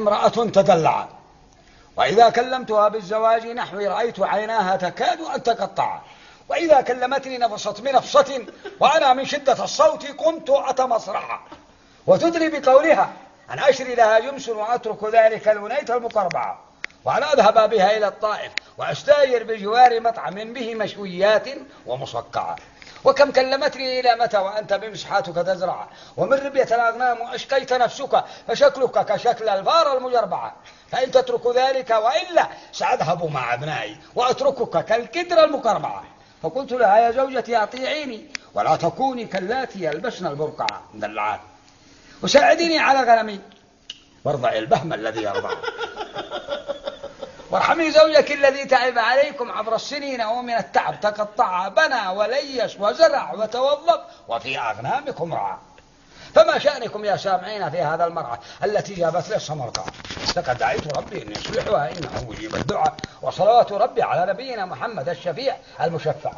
امرأة تدلع، وإذا كلمتها بالزواج نحوي رأيت عيناها تكاد أن تقطع، وإذا كلمتني نفصت بنفصة وأنا من شدة الصوت قمت أتمصرع، وتدري بقولها أن أشري لها جمس وأترك ذلك الونيت المقربعة، وأن أذهب بها إلى الطائف وأستاجر بجوار مطعم به مشويات ومصقعة. وكم كلمتني إلى متى وأنت بمسحاتك تزرع، ومن ربية الأغنام أشقيت نفسك فشكلك كشكل الفار المجربعة، فإن تترك ذلك وإلا سأذهب مع أبنائي وأتركك كالكدر المكربعة. فقلت لها يا زوجتي أطيعيني ولا تكوني كاللاتي يلبسن البرقع مدلعات، وساعديني على غنمي وارضعي البهم الذي يرضع، وارحمي زوجك الذي تعب عليكم عبر السنين ومن التعب تقطع، بنى وليس وزرع وتوظف وفي أغنامكم رعى. فما شأنكم يا سامعين في هذا المرأة التي جابت لي السمرقة؟ لقد دعيت ربي أن يصلحها إنه مجيب الدعاء، وصلوات ربي على نبينا محمد الشفيع المشفع.